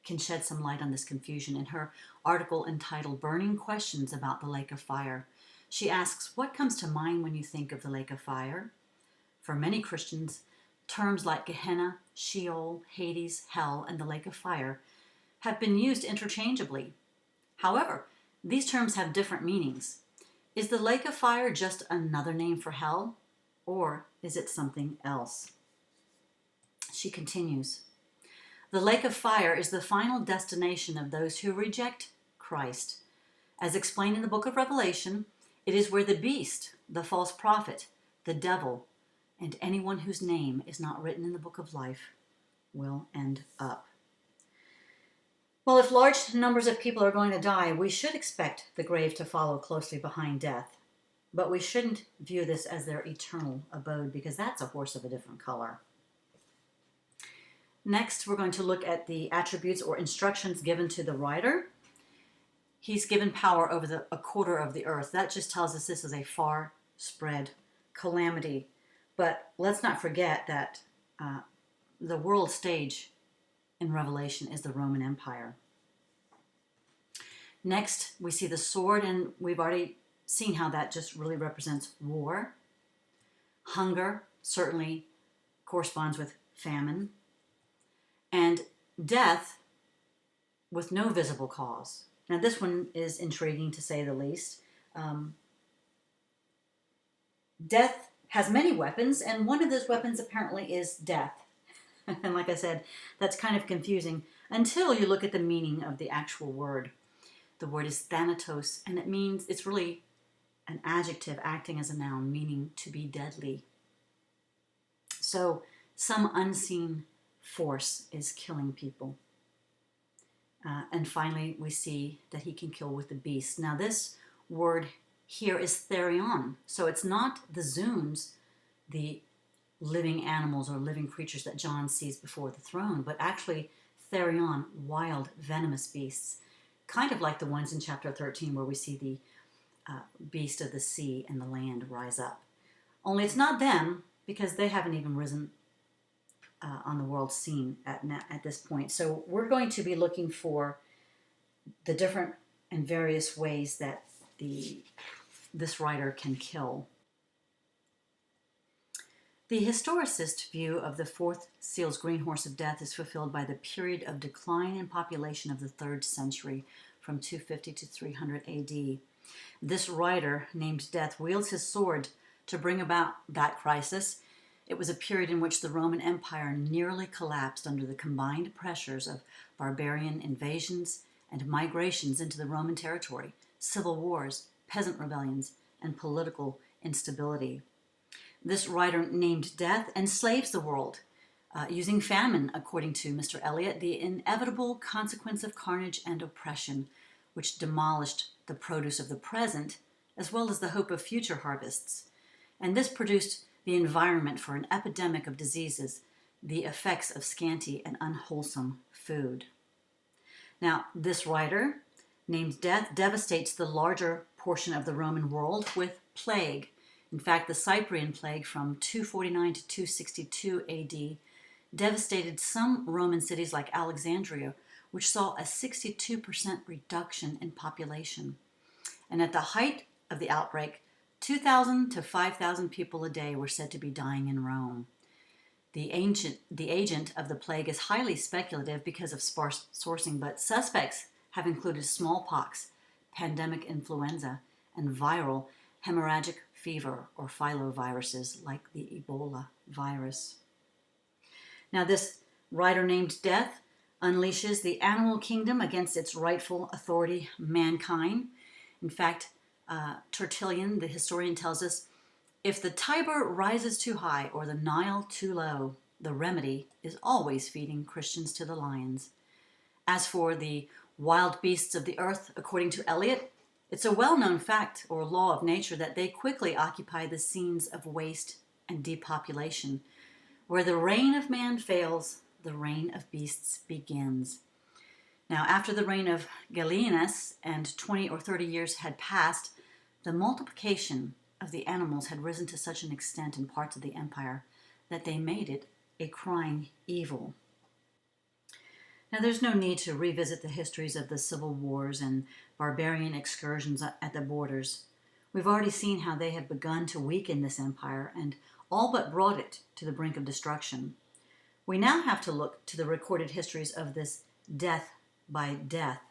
can shed some light on this confusion in her article entitled Burning Questions About the Lake of Fire. She asks, what comes to mind when you think of the lake of fire? For many Christians, terms like Gehenna, Sheol, Hades, hell, and the lake of fire have been used interchangeably. However, these terms have different meanings. Is the lake of fire just another name for hell, or is it something else? She continues, the lake of fire is the final destination of those who reject Christ. As explained in the book of Revelation, it is where the beast, the false prophet, the devil, and anyone whose name is not written in the book of life will end up. Well, if large numbers of people are going to die, we should expect the grave to follow closely behind death. But we shouldn't view this as their eternal abode, because that's a horse of a different color. Next, we're going to look at the attributes or instructions given to the writer. He's given power over a quarter of the earth. That just tells us this is a far spread calamity. But let's not forget that the world stage in Revelation is the Roman Empire. Next, we see the sword, and we've already seen how that just really represents war. Hunger certainly corresponds with famine. And death with no visible cause. Now, this one is intriguing to say the least. Death has many weapons, and one of those weapons apparently is death. And like I said, that's kind of confusing until you look at the meaning of the actual word. The word is thanatos, and it's really an adjective acting as a noun, meaning to be deadly. So some unseen force is killing people. And finally, we see that he can kill with the beast. Now, this word here is therion. So it's not the zoons, the living animals or living creatures that John sees before the throne, but actually therion, wild, venomous beasts, kind of like the ones in chapter 13 where we see the beast of the sea and the land rise up. Only it's not them, because they haven't even risen on the world scene at this point. So we're going to be looking for the different and various ways that this writer can kill. The historicist view of the fourth seal's green horse of death is fulfilled by the period of decline in population of the 3rd century from 250 to 300 AD. This writer, named Death, wields his sword to bring about that crisis. It was a period in which the Roman Empire nearly collapsed under the combined pressures of barbarian invasions and migrations into the Roman territory, civil wars, peasant rebellions, and political instability. This writer, named Death, enslaves the world, using famine, according to Mr. Eliot, the inevitable consequence of carnage and oppression, which demolished the produce of the present, as well as the hope of future harvests. And this produced the environment for an epidemic of diseases, the effects of scanty and unwholesome food. Now, this writer, named Death, devastates the larger portion of the Roman world with plague. In fact, the Cyprian plague from 249 to 262 AD devastated some Roman cities like Alexandria, which saw a 62% reduction in population. And at the height of the outbreak, 2,000 to 5,000 people a day were said to be dying in Rome. The agent of the plague is highly speculative because of sparse sourcing, but suspects have included smallpox, pandemic influenza, and viral hemorrhagic fever or filoviruses like the Ebola virus. Now, this writer named Death unleashes the animal kingdom against its rightful authority, mankind. In fact, Tertullian, the historian, tells us If the Tiber rises too high or the Nile too low, the remedy is always feeding Christians to the lions. As for the wild beasts of the earth, according to Eliot, it's a well-known fact or law of nature that they quickly occupy the scenes of waste and depopulation. Where the reign of man fails, the reign of beasts begins. Now, after the reign of Gallienus and 20 or 30 years had passed, the multiplication of the animals had risen to such an extent in parts of the empire that they made it a crying evil. Now, there's no need to revisit the histories of the civil wars and barbarian excursions at the borders. We've already seen how they have begun to weaken this empire and all but brought it to the brink of destruction. We now have to look to the recorded histories of this death by death,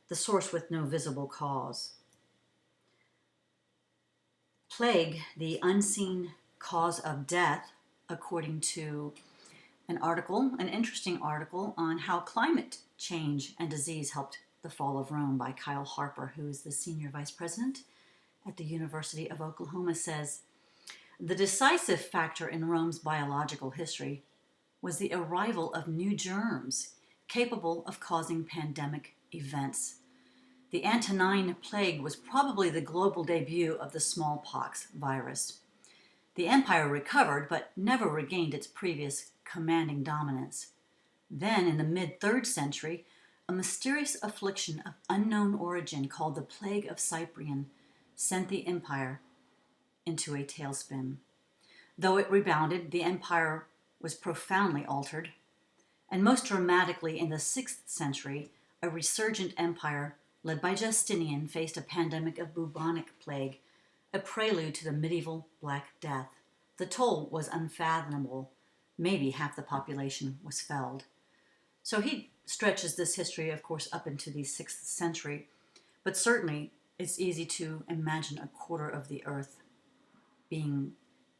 the source with no visible cause. Plague, the unseen cause of death, according to an interesting article on how climate change and disease helped the fall of Rome by Kyle Harper, who is the senior vice president at the University of Oklahoma, says, the decisive factor in Rome's biological history was the arrival of new germs capable of causing pandemic events. The Antonine Plague was probably the global debut of the smallpox virus. The empire recovered, but never regained its previous commanding dominance. Then, in the mid-3rd century, a mysterious affliction of unknown origin called the Plague of Cyprian sent the empire into a tailspin. Though it rebounded, the empire was profoundly altered, and most dramatically in the 6th century, a resurgent empire led by Justinian faced a pandemic of bubonic plague, a prelude to the medieval Black Death. The toll was unfathomable. Maybe half the population was felled. So he stretches this history, of course, up into the 6th century, but certainly it's easy to imagine a quarter of the earth being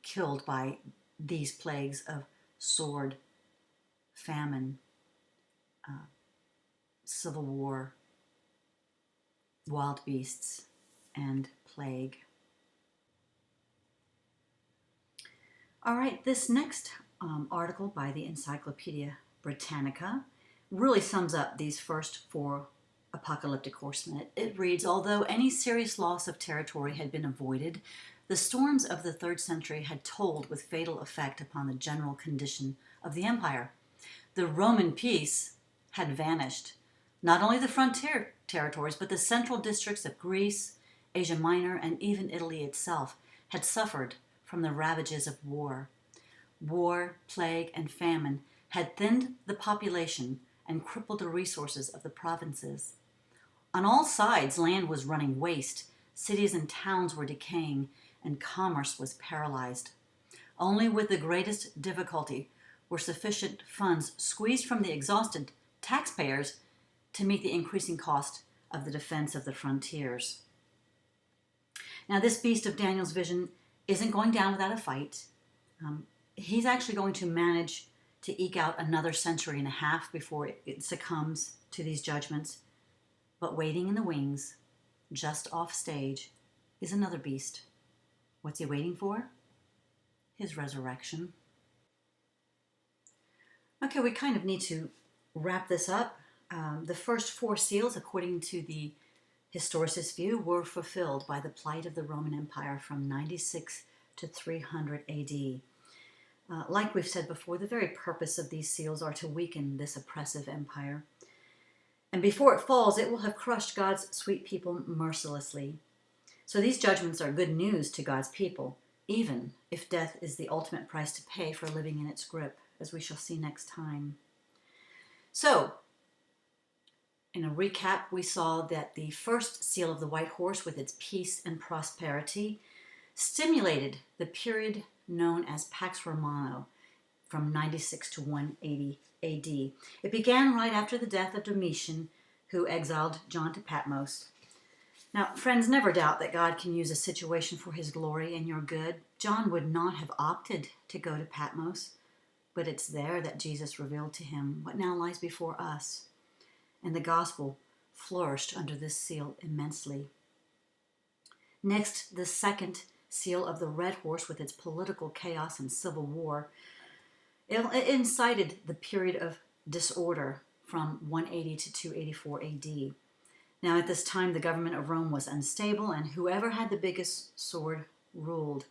killed by these plagues of sword, famine, civil war, wild beasts, and plague. All right, this next article by the Encyclopedia Britannica really sums up these first 4 apocalyptic horsemen. It reads, although any serious loss of territory had been avoided, the storms of the 3rd century had told with fatal effect upon the general condition of the empire. The Roman peace had vanished. Not only the frontier territories, but the central districts of Greece, Asia Minor, and even Italy itself had suffered from the ravages of war. War, plague, and famine had thinned the population and crippled the resources of the provinces. On all sides, land was running waste, cities and towns were decaying, and commerce was paralyzed. Only with the greatest difficulty were sufficient funds squeezed from the exhausted taxpayers to meet the increasing cost of the defense of the frontiers. Now, this beast of Daniel's vision isn't going down without a fight. He's actually going to manage to eke out another century and a half before it succumbs to these judgments. But waiting in the wings, just off stage, is another beast. What's he waiting for? His resurrection. Okay, we kind of need to wrap this up. The first 4 seals, according to the Historicist View, were fulfilled by the plight of the Roman Empire from 96 to 300 AD. Like we've said before, the very purpose of these seals are to weaken this oppressive empire. And before it falls, it will have crushed God's sweet people mercilessly. So these judgments are good news to God's people, even if death is the ultimate price to pay for living in its grip, as we shall see next time. So, in a recap, we saw that the first seal of the white horse, with its peace and prosperity, stimulated the period known as Pax Romana from 96 to 180 AD. It began right after the death of Domitian, who exiled John to Patmos. Now, friends, never doubt that God can use a situation for his glory and your good. John would not have opted to go to Patmos, but it's there that Jesus revealed to him what now lies before us. And the gospel flourished under this seal immensely. Next, the second seal of the red horse with its political chaos and civil war, it incited the period of disorder from 180 to 284 AD. Now, at this time, the government of Rome was unstable, and whoever had the biggest sword ruled.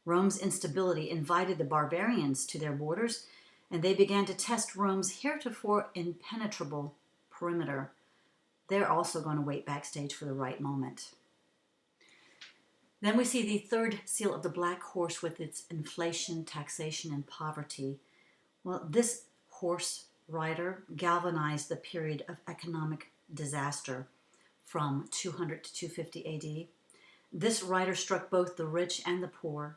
Rome's instability invited the barbarians to their borders, and they began to test Rome's heretofore impenetrable perimeter. They're also going to wait backstage for the right moment. Then we see the third seal of the black horse with its inflation, taxation, and poverty. Well, this horse rider galvanized the period of economic disaster from 200 to 250 AD. This rider struck both the rich and the poor.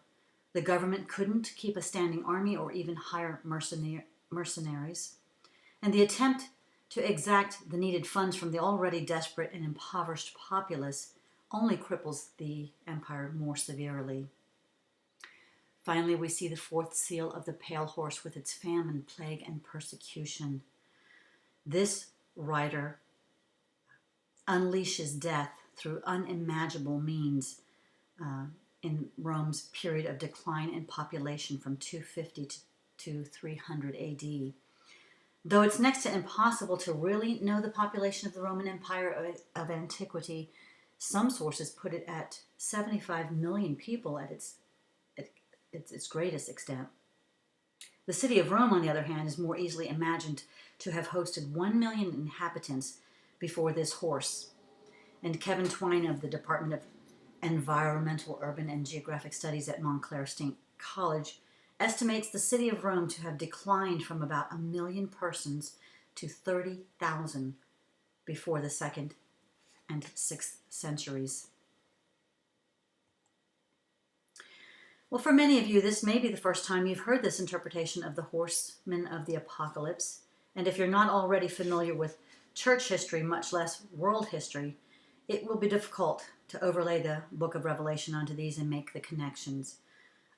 The government couldn't keep a standing army or even hire mercenaries. And the attempt to exact the needed funds from the already desperate and impoverished populace only cripples the empire more severely. Finally, we see the fourth seal of the pale horse with its famine, plague, and persecution. This rider unleashes death through unimaginable means in Rome's period of decline in population from 250 to 300 AD. Though it's next to impossible to really know the population of the Roman Empire of antiquity, some sources put it at 75 million people at its greatest extent. The city of Rome, on the other hand, is more easily imagined to have hosted 1 million inhabitants before this horse. And Kevin Twine of the Department of Environmental, Urban, and Geographic Studies at Montclair State College estimates the city of Rome to have declined from about 1 million persons to 30,000 before the 2nd and 6th centuries. Well, for many of you, this may be the first time you've heard this interpretation of the horsemen of the apocalypse. And if you're not already familiar with church history, much less world history, it will be difficult to overlay the book of Revelation onto these and make the connections.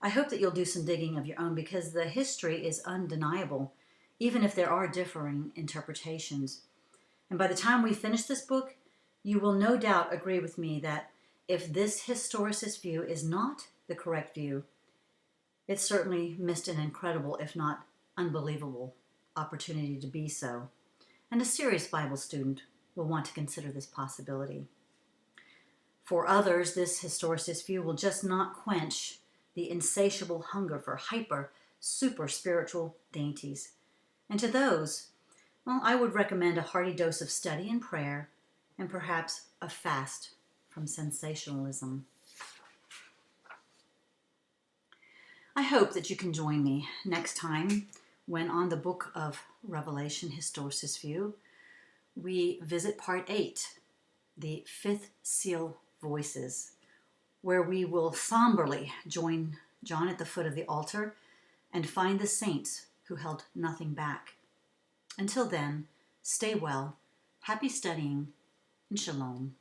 I hope that you'll do some digging of your own, because the history is undeniable, even if there are differing interpretations. And by the time we finish this book, you will no doubt agree with me that if this historicist view is not the correct view, it certainly missed an incredible, if not unbelievable, opportunity to be so. And a serious Bible student will want to consider this possibility. For others, this historicist view will just not quench the insatiable hunger for super spiritual dainties. And to those, well, I would recommend a hearty dose of study and prayer, and perhaps a fast from sensationalism. I hope that you can join me next time when, on the book of Revelation Historicist View, we visit part 8, the fifth seal voices, where we will somberly join John at the foot of the altar and find the saints who held nothing back. Until then, stay well, happy studying, and shalom.